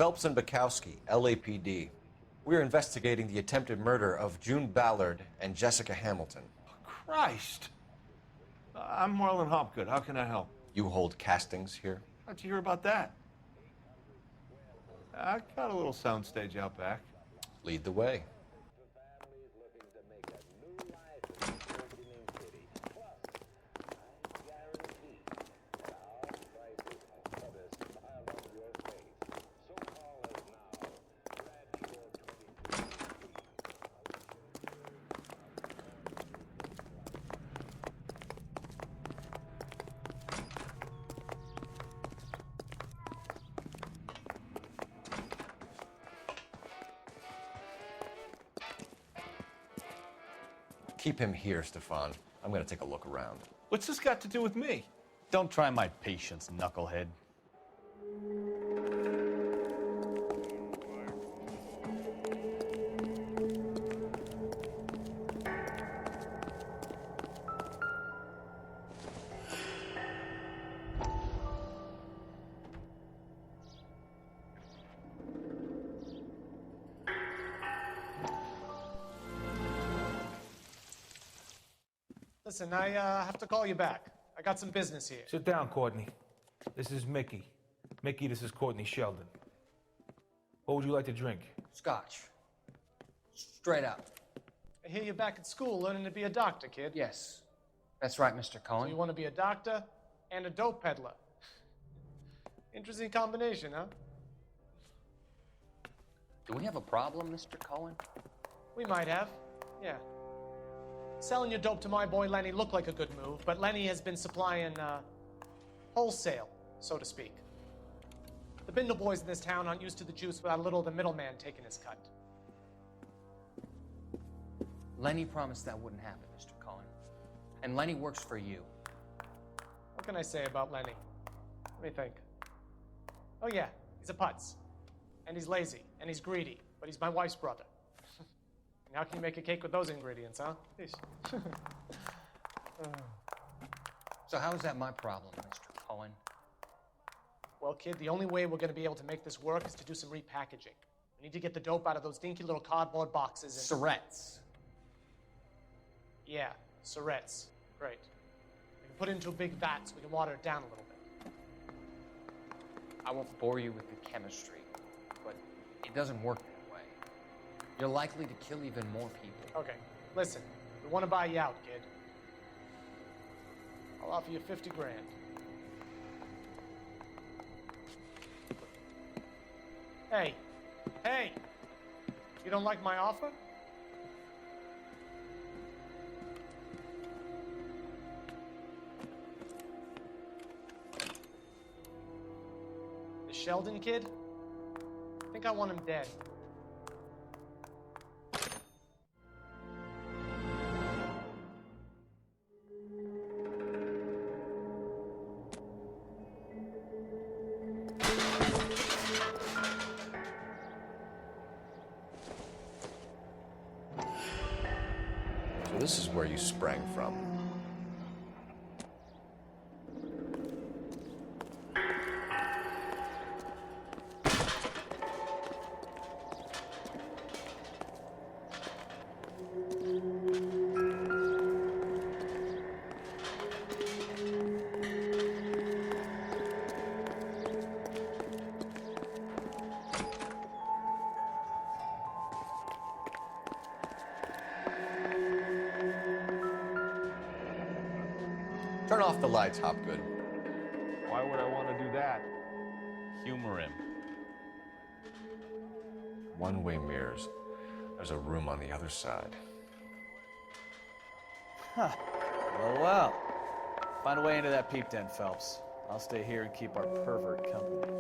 Phelps and Bukowski, LAPD. We're investigating the attempted murder of June Ballard and Jessica Hamilton. Christ! I'm Marlon Hopgood. How can I help? You hold castings here? How'd you hear about that? I got a little soundstage out back. Lead the way. Keep him here, Stefan. I'm gonna take a look around. What's this got to do with me? Don't try my patience, knucklehead. Listen, I have to call you back. I got some business here. Sit down, Courtney. This is Mickey. Mickey, this is Courtney Sheldon. What would you like to drink? Scotch. Straight up. I hear you're back at school learning to be a doctor, kid. Yes. That's right, Mr. So Cohen. you want to be a doctor and a dope peddler. Interesting combination, huh? Do we have a problem, Mr. Cohen? We might have, yeah. Selling your dope to my boy Lenny looked like a good move, but Lenny has been supplying, wholesale, so to speak. The Bindle boys in this town aren't used to the juice without a little of the middleman taking his cut. Lenny promised that wouldn't happen, Mr. Cohen. And Lenny works for you. What can I say about Lenny? Let me think. Oh yeah, he's a putz. And he's lazy, and he's greedy, but he's my wife's brother. And how can you make a cake with those ingredients, huh? So how is that my problem, Mr. Cohen? Well, kid, the only way we're going to be able to make this work is to do some repackaging. We need to get the dope out of those dinky little cardboard boxes and... Surrettes. Yeah, Surrettes. Great. We can put it into a big vat so we can water it down a little bit. I won't bore you with the chemistry, but it doesn't work that way. You're likely to kill even more people. Okay, listen. We want to buy you out, kid. I'll offer you 50 grand. Hey, hey! You don't like my offer? The Sheldon kid? I think I want him dead. So this is where you sprang from. Turn off the lights, Hopgood. Why would I want to do that? Humor him. One-way mirrors. There's a room on the other side. Huh. Well, well. Find a way into that peep den, Phelps. I'll stay here and keep our pervert company.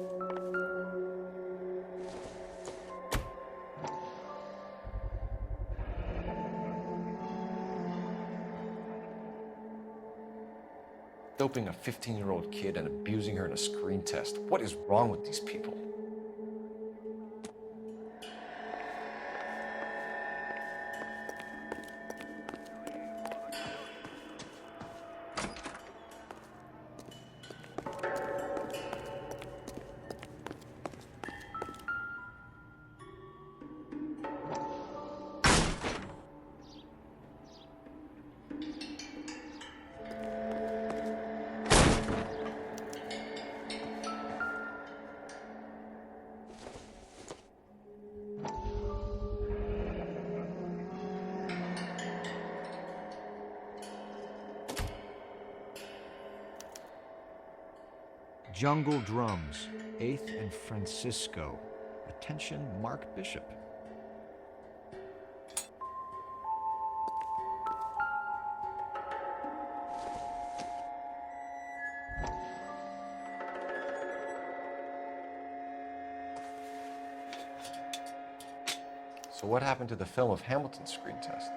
Doping a 15-year-old kid and abusing her in a screen test. What is wrong with these people? Jungle Drums, 8th and Francisco. Attention, Mark Bishop. So what happened to the film of Hamilton's screen test?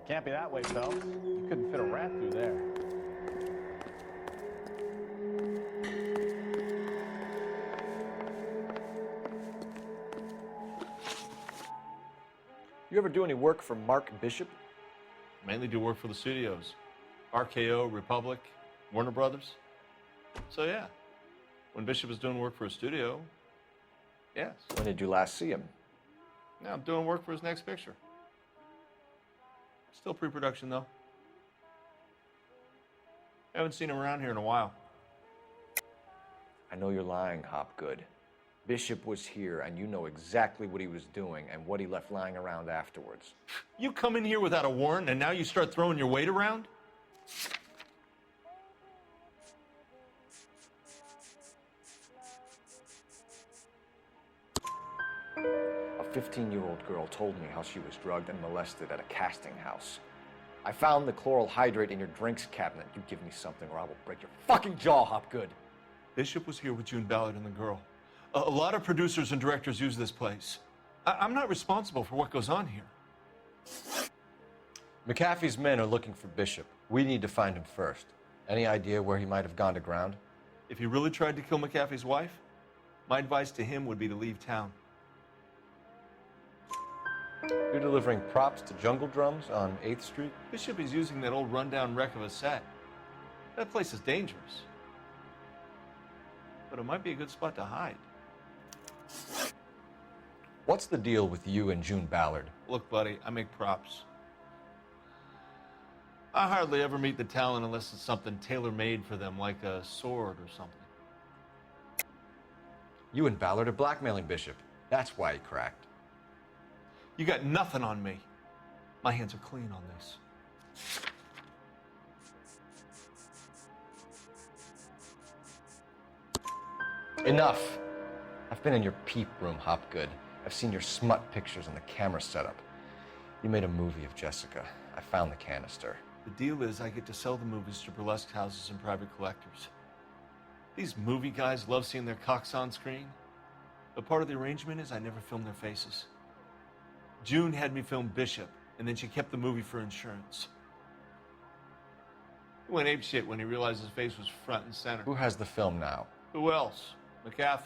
Can't be that way, Phelps. You couldn't fit a rat through there. You ever do any work for Mark Bishop? Mainly do work for the studios. RKO, Republic, Warner Brothers. So yeah, when Bishop was doing work for a studio, yes. When did you last see him? Now I'm doing work for his next picture. Still pre-production, though. Haven't seen him around here in a while. I know you're lying, Hopgood. Bishop was here, and you know exactly what he was doing and what he left lying around afterwards. You come in here without a warrant, and now you start throwing your weight around? A 15-year-old girl told me how she was drugged and molested at a casting house. I found the chloral hydrate in your drinks cabinet. You give me something or I will break your fucking jaw, Hopgood. Bishop was here with June Ballard and the girl. A lot of producers and directors use this place. I'm not responsible for what goes on here. McAfee's men are looking for Bishop. We need to find him first. Any idea where he might have gone to ground? If he really tried to kill McAfee's wife, my advice to him would be to leave town. You're delivering props to Jungle Drums on 8th Street? Bishop is using that old rundown wreck of a set. That place is dangerous. But it might be a good spot to hide. What's the deal with you and June Ballard? Look, buddy, I make props. I hardly ever meet the talent unless it's something tailor-made for them, like a sword or something. You and Ballard are blackmailing Bishop. That's why he cracked. You got nothing on me. My hands are clean on this. Enough. I've been in your peep room, Hopgood. I've seen your smut pictures and the camera setup. You made a movie of Jessica. I found the canister. The deal is I get to sell the movies to burlesque houses and private collectors. These movie guys love seeing their cocks on screen. But part of the arrangement is I never film their faces. June had me film Bishop, and then she kept the movie for insurance. He went apeshit when he realized his face was front and center. Who has the film now? Who else? McAfee.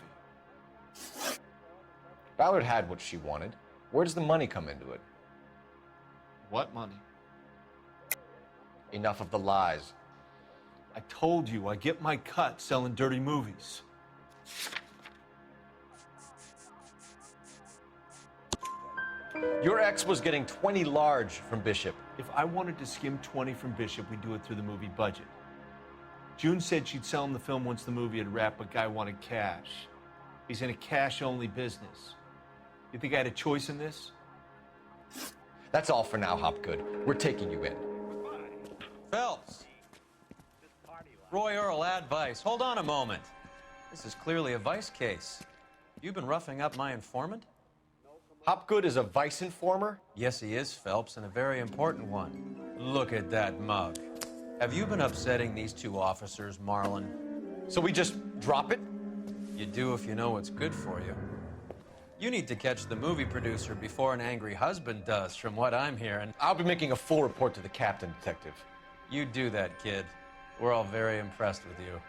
Ballard had what she wanted. Where does the money come into it? What money? Enough of the lies. I told you I get my cut selling dirty movies. Your ex was getting 20 large from Bishop. If I wanted to skim 20 from Bishop, we'd do it through the movie budget. June said she'd sell him the film once the movie had wrapped, but Guy wanted cash. He's in a cash-only business. You think I had a choice in this? That's all for now, Hopgood. We're taking you in. Phelps. Roy Earl, ad vice. Hold on a moment. This is clearly a vice case. You've been roughing up my informant? Hopgood is a vice informer? Yes, he is, Phelps, and a very important one. Look at that mug. Have you been upsetting these two officers, Marlon? So we just drop it? You do if you know what's good for you. You need to catch the movie producer before an angry husband does, from what I'm hearing. I'll be making a full report to the captain, detective. You do that, kid. We're all very impressed with you.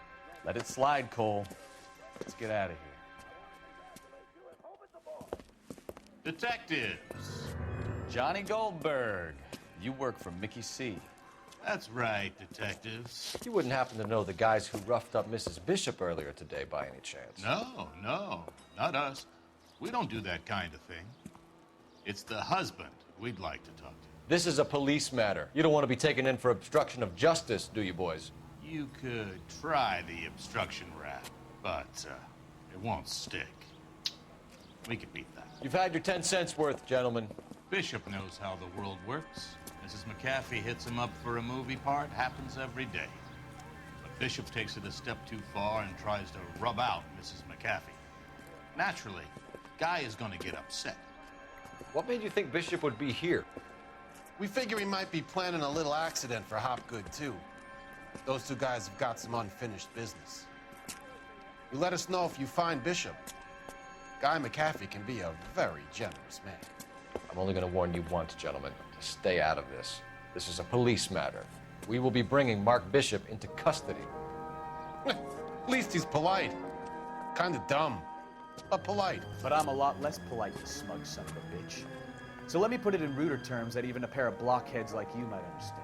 Let it slide, Cole. Let's get out of here. Detectives. Johnny Goldberg, you work for Mickey C. That's right, detectives. You wouldn't happen to know the guys who roughed up Mrs. Bishop earlier today by any chance? No, not us. We don't do that kind of thing. It's the husband we'd like to talk to. This is a police matter. You don't want to be taken in for obstruction of justice, do you, boys? You could try the obstruction rap, but it won't stick. We could beat that. You've had your 10 cents worth, gentlemen. Bishop knows how the world works. Mrs. McAfee hits him up for a movie part. Happens every day. But Bishop takes it a step too far and tries to rub out Mrs. McAfee. Naturally, Guy is going to get upset. What made you think Bishop would be here? We figure he might be planning a little accident for Hopgood, too. Those two guys have got some unfinished business. You let us know if you find Bishop. Guy McAfee can be a very generous man. I'm only going to warn you once, gentlemen, to stay out of this. This is a police matter. We will be bringing Mark Bishop into custody. At least he's polite. Kind of dumb, but polite. But I'm a lot less polite, you smug son of a bitch. So let me put it in ruder terms that even a pair of blockheads like you might understand.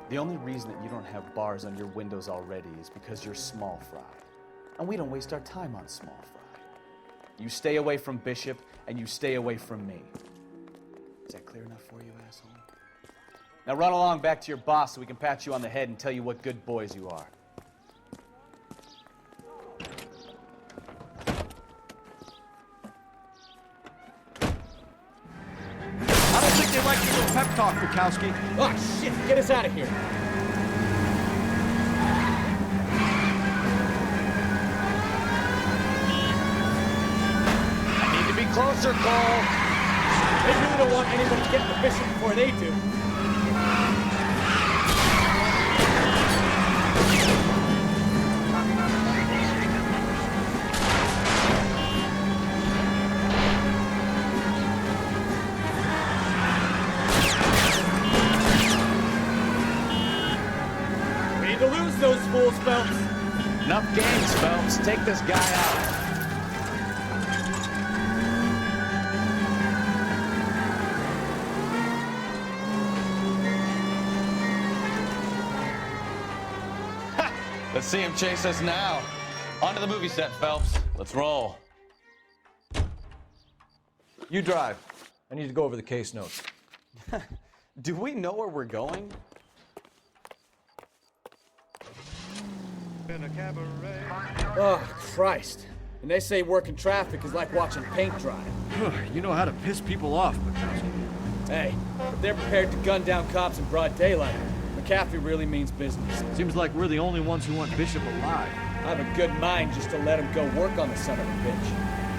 The only reason that you don't have bars on your windows already is because you're small fry. And we don't waste our time on small fry. You stay away from Bishop, and you stay away from me. Is that clear enough for you, asshole? Now run along back to your boss so we can pat you on the head and tell you what good boys you are. I don't think they like your little pep talk, Bukowski. Oh, shit! Get us out of here! Closer, Cole. They really don't want anybody getting the Bishop before they do. We need to lose those fools, Phelps. Enough games, Phelps. Take this guy out. Let's see him chase us now. Onto the movie set, Phelps. Let's roll. You drive. I need to go over the case notes. Do we know where we're going? Oh, Christ. And they say working traffic is like watching paint dry. You know how to piss people off, Bukowski. Hey, if they're prepared to gun down cops in broad daylight, McAfee really means business. Seems like we're the only ones who want Bishop alive. I have a good mind just to let him go work on the son of a bitch.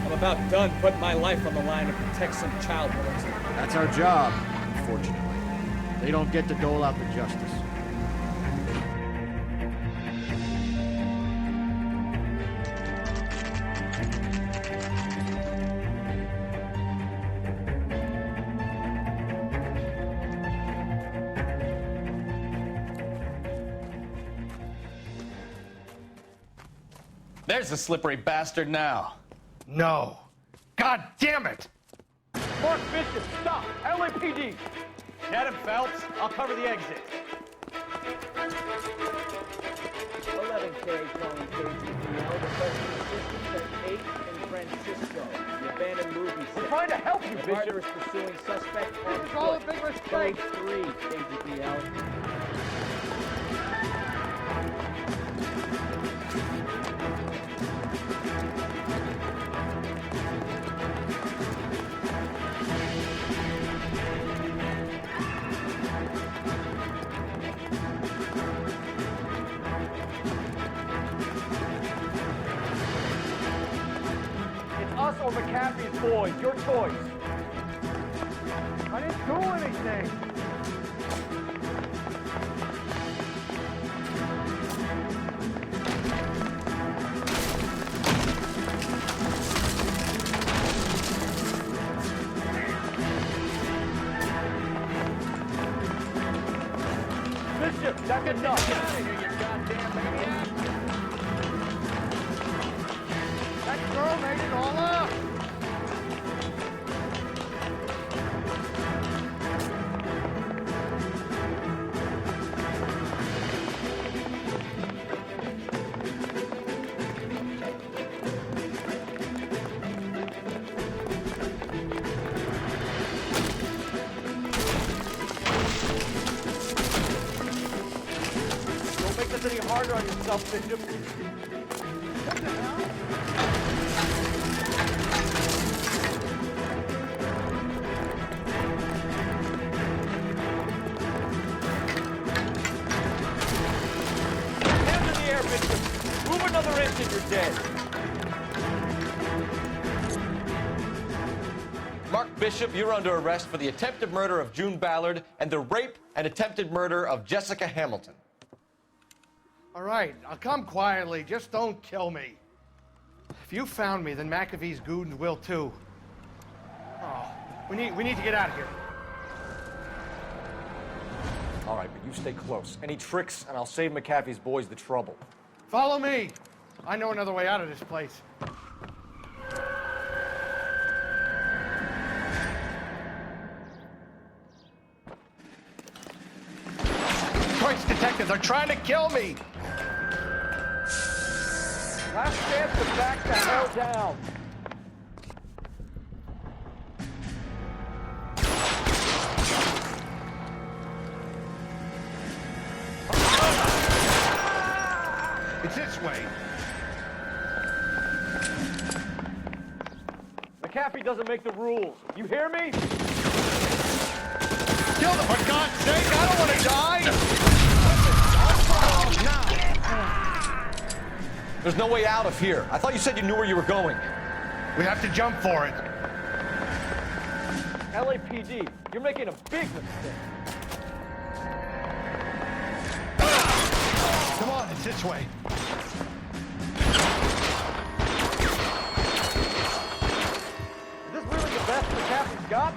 I'm about done putting my life on the line to protect some child molester. That's our job, unfortunately. They don't get to dole out the justice. There's the slippery bastard now. No. God damn it! Mark Bishop, stop! LAPD! Get him, Phelps. I'll cover the exit. 11K calling KGPL. Requesting assistance at 8 in Francisco. The abandoned movie set. We're trying to help you, Bishop. The is pursuing suspect on foot. All a big mistake. Code 3, KGPL. Us or McAfee's boys, your choice. I didn't do anything. Bishop, that's enough. Get out of here, you goddamn maniac. That girl made it all up. this any harder on yourself, Bishop. What the hell? Hands in the air, Bishop. Move another inch and you're dead. Mark Bishop, you're under arrest for the attempted murder of June Ballard and the rape and attempted murder of Jessica Hamilton. All right, I'll come quietly. Just don't kill me. If you found me, then McAfee's goons will too. Oh, we need to get out of here. All right, but you stay close. Any tricks, and I'll save McAfee's boys the trouble. Follow me. I know another way out of this place. Christ, detective, they're trying to kill me. Last chance to back the hell down. It's this way. McAfee doesn't make the rules. You hear me? Kill them, for God's sake! I don't want to die! There's no way out of here. I thought you said you knew where you were going. We have to jump for it. LAPD, you're making a big mistake. Come on, it's this way. Is this really the best McAfee's got?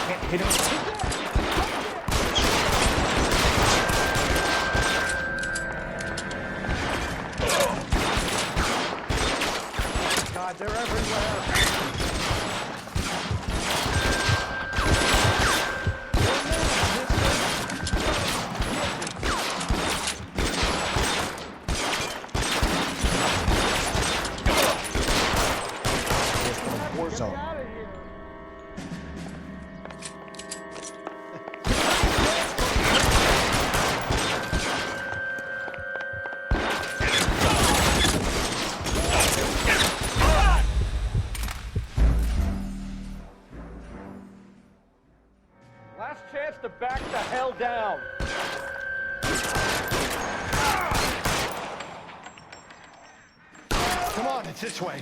Can't hit him. God, they're everywhere. War zone. Last chance to back the hell down. Come on, it's this way.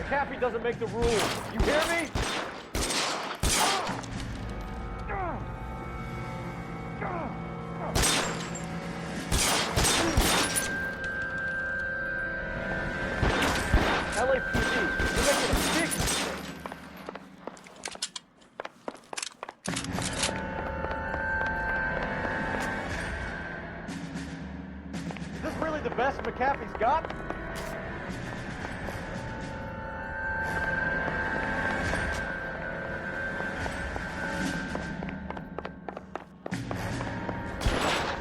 McAfee doesn't make the rules. You hear me? LAPD, you're making a big mistake. Is this really the best McAfee's got?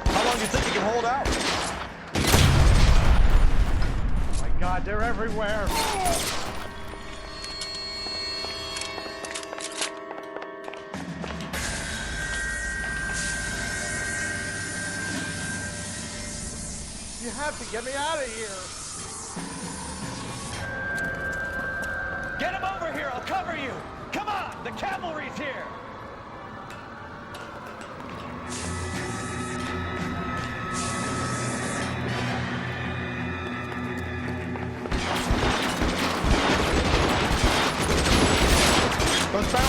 How long do you think you can hold out? My God, they're everywhere. You have to get me out of here. Get him over here! I'll cover you! Come on! The cavalry's here! Goes back.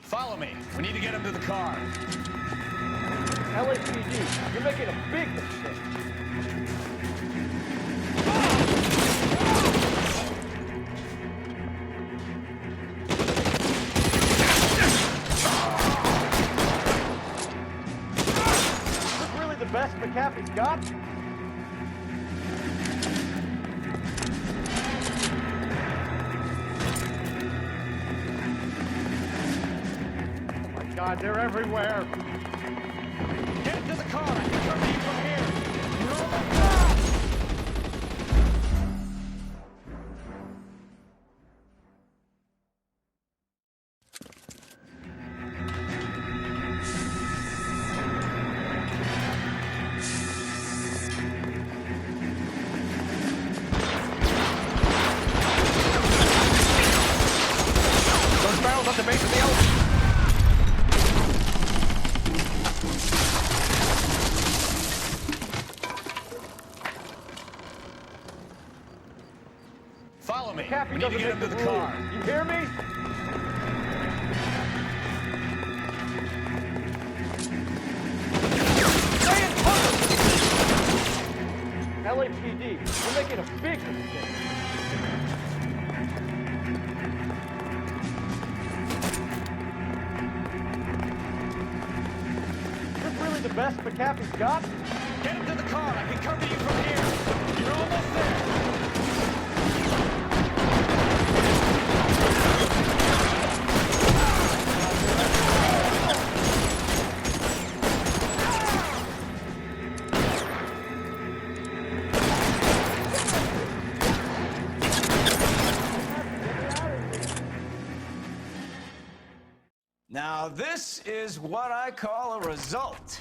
Follow me. We need to get him to the car. LAPD, you're making a big mistake. Is this really the best McAfee's got? God, they're everywhere. Get into the car. I can cover you from here. You're almost Those barrels at the base of the elevator. follow me. McAfee We need to get him to the car. You hear me? Stay in cover! LAPD, you're making a big mistake. Is this really the best McAfee's got? Get him to the car. I can cover you from here. You're almost there. Now, this is what I call a result.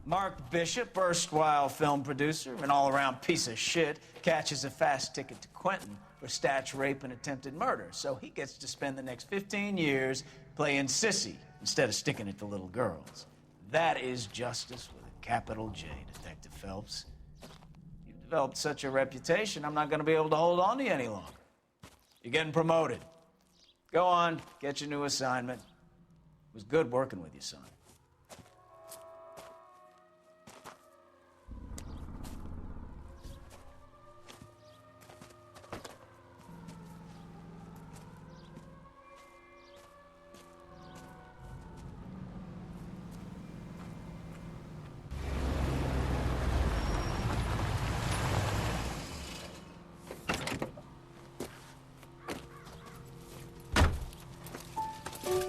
Mark Bishop, erstwhile film producer, an all-around piece of shit, catches a fast ticket to Quentin for statch rape and attempted murder. So he gets to spend the next 15 years playing sissy instead of sticking it to little girls. That is justice with a capital J, Detective Phelps. You've developed such a reputation, I'm not going to be able to hold on to you any longer. You're getting promoted. Go on, get your new assignment. It was good working with you, son.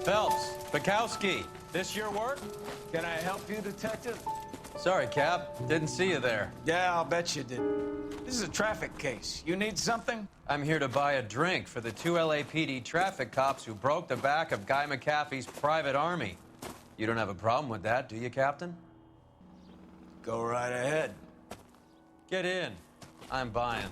Phelps, Bukowski, this your work? Can I help you, Detective? Sorry, Cap. Didn't see you there. Yeah, I'll bet you did. This is a traffic case. You need something? I'm here to buy a drink for the 2 LAPD traffic cops who broke the back of Guy McAfee's private army. You don't have a problem with that, do you, Captain? Go right ahead. Get in. I'm buying.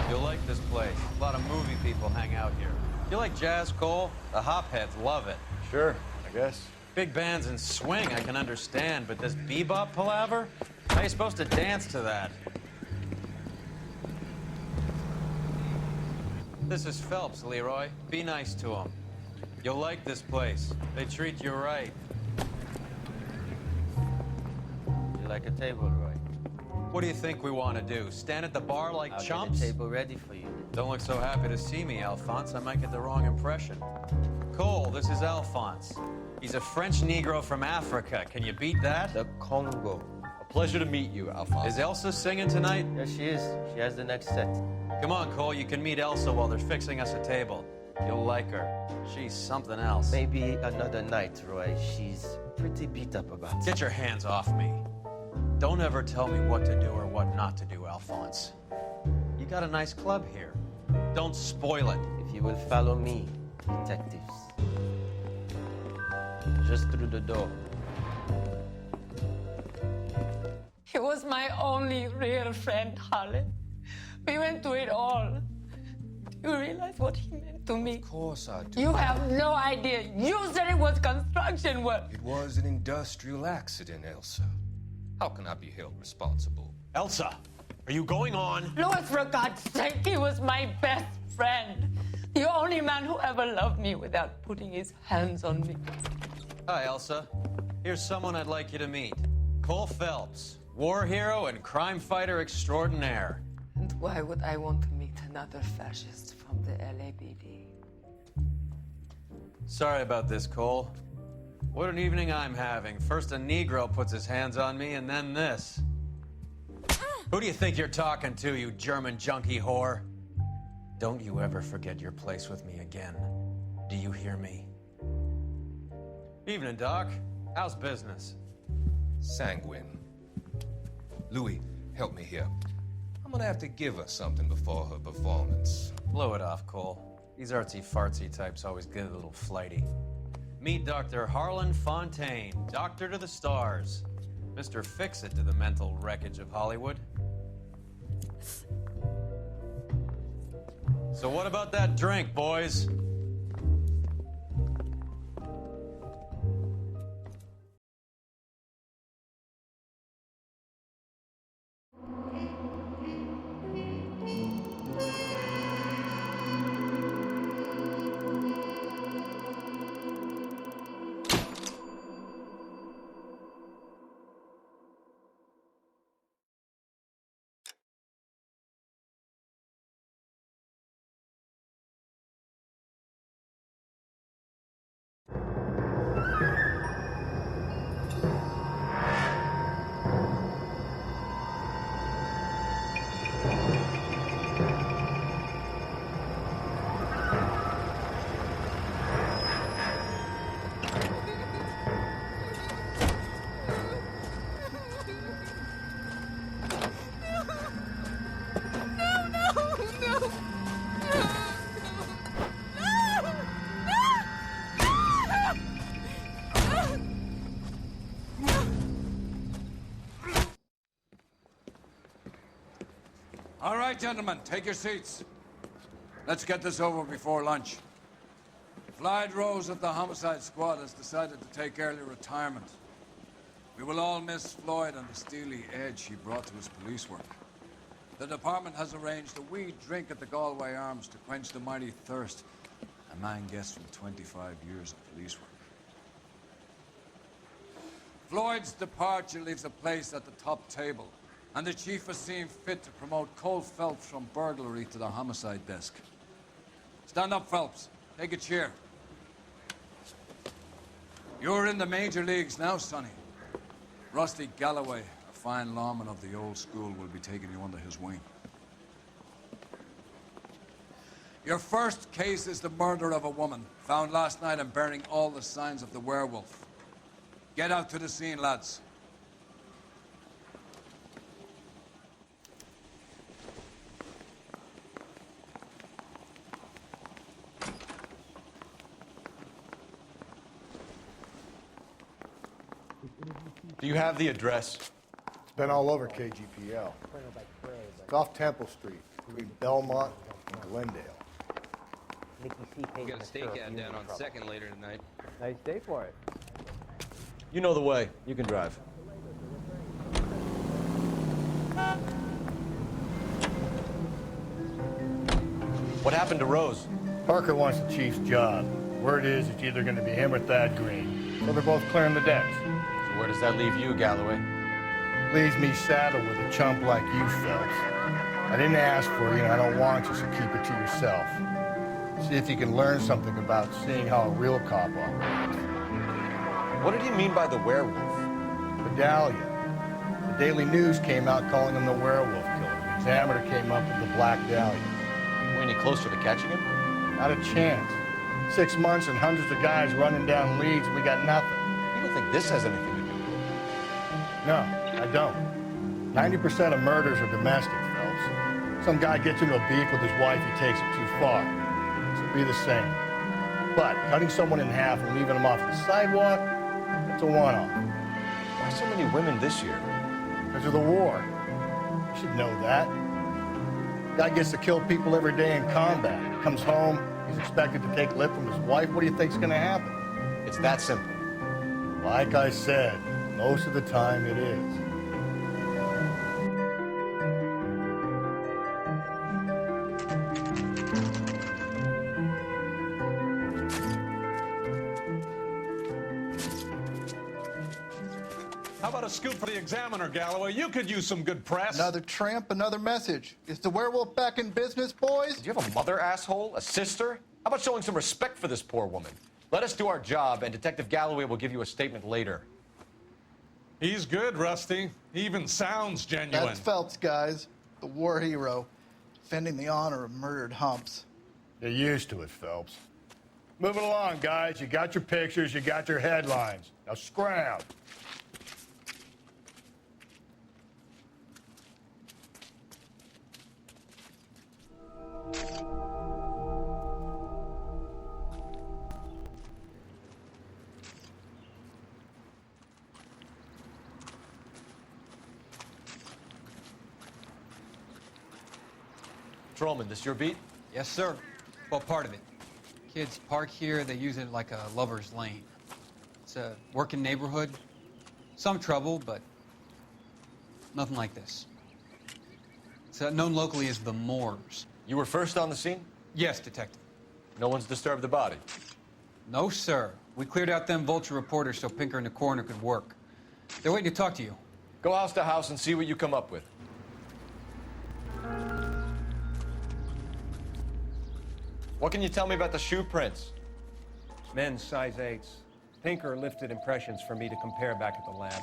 You'll like this place. A lot of movie people hang out here. You like jazz, Cole? The hopheads love it. Sure, I guess. Big bands and swing, I can understand, but this bebop palaver? How are you supposed to dance to that? This is Phelps, Leroy. Be nice to him. You'll like this place. They treat you right. You like a table, Roy? What do you think we want to do? Stand at the bar like I'll chumps? get a table ready for you. Don't look so happy to see me, Alphonse. I might get the wrong impression. Cole, this is Alphonse. He's a French Negro from Africa. Can you beat that? The Congo. A pleasure to meet you, Alphonse. Is Elsa singing tonight? There she is. She has the next set. Come on, Cole. You can meet Elsa while they're fixing us a table. You'll like her. She's something else. Maybe another night, Roy. She's pretty beat up about it. Get your hands off me. Don't ever tell me what to do or what not to do, Alphonse. You got a nice club here. Don't spoil it. If you will follow me, detectives. Just through the door. He was my only real friend, Harlan. We went through it all. Do you realize what he meant to me? Of course I do. You have no idea. You said it was construction work. It was an industrial accident, Elsa. How can I be held responsible? Elsa, are you going on? Louis, for God's sake, he was my best friend. The only man who ever loved me without putting his hands on me. Hi, Elsa. Here's someone I'd like you to meet. Cole Phelps, war hero and crime fighter extraordinaire. And why would I want to meet another fascist from the LAPD? Sorry about this, Cole. What an evening I'm having. First a Negro puts his hands on me, and then this. Who do you think you're talking to, you German junkie whore? Don't you ever forget your place with me again. Do you hear me? Evening, Doc. How's business? Sanguine. Louis, help me here. I'm gonna have to give her something before her performance. Blow it off, Cole. These artsy-fartsy types always get a little flighty. Meet Dr. Harlan Fontaine, doctor to the stars. Mr. Fix-It to the mental wreckage of Hollywood. So what about that drink, boys? All right, gentlemen, take your seats. Let's get this over before lunch. Floyd Rose of the Homicide Squad has decided to take early retirement. We will all miss Floyd and the steely edge he brought to his police work. The department has arranged a wee drink at the Galway Arms to quench the mighty thirst a man gets from 25 years of police work. Floyd's departure leaves a place at the top table, and the chief has seen fit to promote Cole Phelps from burglary to the homicide desk. Stand up, Phelps. Take a chair. You're in the major leagues now, Sonny. Rusty Galloway, a fine lawman of the old school, will be taking you under his wing. Your first case is the murder of a woman, found last night and bearing all the signs of the werewolf. Get out to the scene, lads. Do you have the address? It's been all over KGPL. It's off Temple Street, between Belmont and Glendale. We got a stakeout down on 2nd later tonight. Nice day for it. You know the way. You can drive. What happened to Rose? Parker wants the chief's job. Word is it's either going to be him or Thad Green. So they're both clearing the decks. So where does that leave you, Galloway? Leaves me saddled with a chump like you, Phelps. I didn't ask for you, and I don't want you, so keep it to yourself. See if you can learn something about seeing how a real cop operates. What did he mean by the werewolf? Medallion. The Daily News came out calling him the werewolf killer. The Examiner came up with the Black Dahlia. Are we any closer to catching him? Not a chance. 6 months and hundreds of guys running down leads, and we got nothing. You don't think this has anything to do with it? No, I don't. 90% of murders are domestic, Phelps. Some guy gets into a beef with his wife, he takes it too far. This will be the same. But cutting someone in half and leaving them off the sidewalk, it's a one-off. Why so many women this year? Because of the war. You should know that. Guy gets to kill people every day in combat. Comes home, He's expected to take lip from his wife. What do you think's going to happen? It's that simple. Like I said, most of the time it is. How about a scoop for the Examiner, Galloway? You could use some good press. Another tramp, another message. Is the werewolf back in business, boys? Do you have a mother, asshole? A sister? How about showing some respect for this poor woman? Let us do our job, and Detective Galloway will give you a statement later. He's good, Rusty. He even sounds genuine. That's Phelps, guys. The war hero. Defending the honor of murdered humps. You're used to it, Phelps. Moving along, guys. You got your pictures, you got your headlines. Now scram. Patrolman, this your beat? Yes, sir. Well, part of it. Kids park here, they use it like a lover's lane. It's a working neighborhood. Some trouble, but nothing like this. It's known locally as the Moors. You were first on the scene? Yes, Detective. No one's disturbed the body? No, sir. We cleared out them vulture reporters so Pinker and the coroner could work. They're waiting to talk to you. Go house to house and see what you come up with. What can you tell me about the shoe prints? Men's size 8s. Pinker lifted impressions for me to compare back at the lab.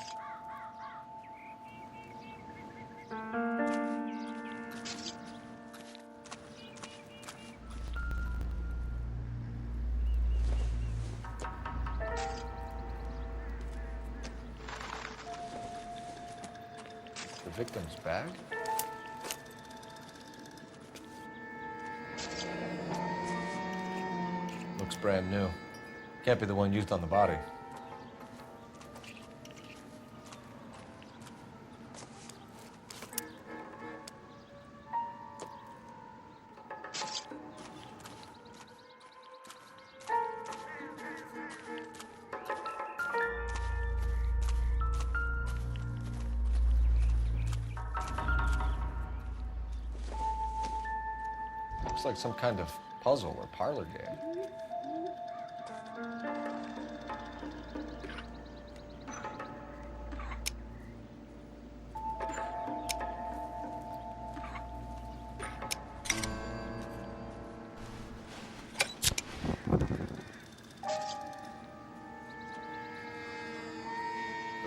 The victim's bag? Looks brand new. Can't be the one used on the body. Looks like some kind of puzzle or parlor game.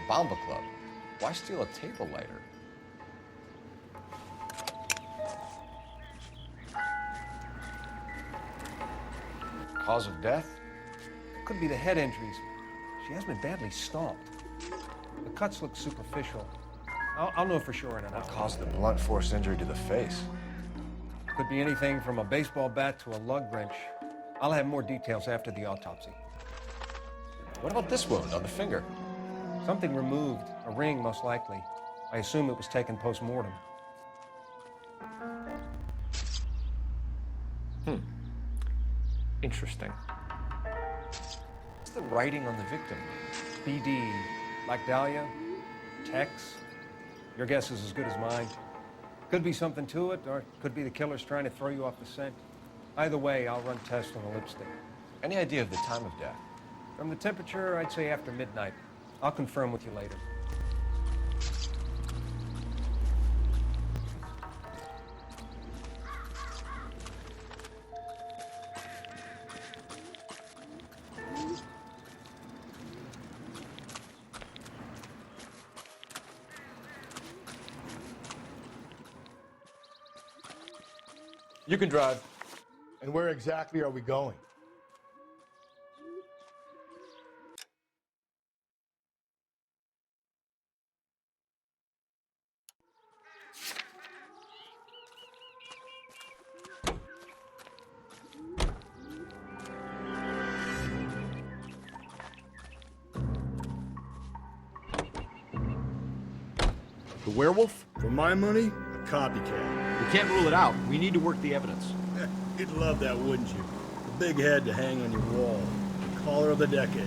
Bomba Club. Why steal a table lighter? Cause of death? Could be the head injuries. She has been badly stomped. The cuts look superficial. I'll know for sure in an hour. What caused the blunt force injury to the face? Could be anything from a baseball bat to a lug wrench. I'll have more details after the autopsy. What about this wound on the finger? Something removed, a ring most likely. I assume it was taken post-mortem. Interesting. What's the writing on the victim? BD, like Dahlia, Tex. Your guess is as good as mine. Could be something to it, or it could be the killer's trying to throw you off the scent. Either way, I'll run tests on the lipstick. Any idea of the time of death? From the temperature, I'd say after midnight. I'll confirm with you later. You can drive. And where exactly are we going? The werewolf? For my money, a copycat. We can't rule it out. We need to work the evidence. You'd love that, wouldn't you? The big head to hang on your wall. Caller of the decade.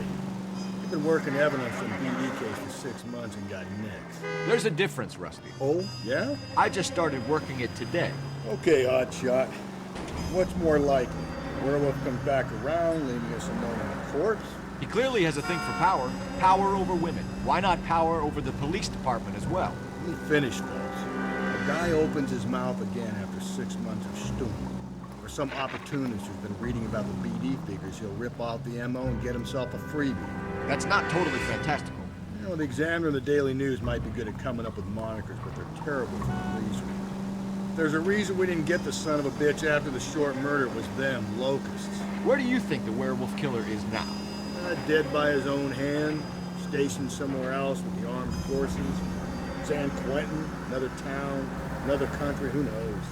You've been working evidence on BD case for 6 months and got nicks. There's a difference, Rusty. Oh, yeah? I just started working it today. Okay, Hotshot. What's more likely? Werewolf comes back around, leaving us alone on a corpse? He clearly has a thing for power. Power over women. Why not power over the police department as well? Let me finish, folks. A guy opens his mouth again after 6 months of stewing. Or some opportunist who's been reading about the BD figures, he'll rip off the MO and get himself a freebie. That's not totally fantastical. You know, the Examiner and the Daily News might be good at coming up with monikers, but they're terrible for the reason. There's a reason we didn't get the son of a bitch after the short murder. It was them, locusts. Where do you think the werewolf killer is now? Dead by his own hand, stationed somewhere else with the armed forces. San Quentin, another town, another country, who knows?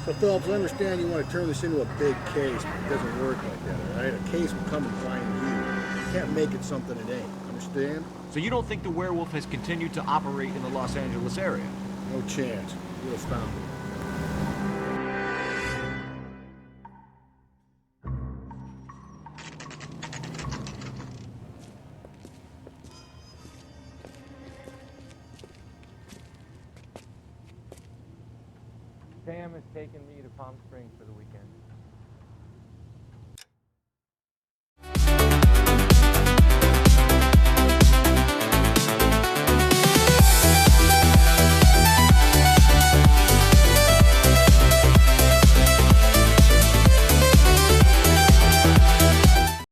So, Phillips, I understand you want to turn this into a big case, but it doesn't work like that, all right? A case will come and find you. You can't make it something it ain't, understand? So you don't think the werewolf has continued to operate in the Los Angeles area? No chance. We'll have found it. Sam has taken me to Palm Springs for the weekend.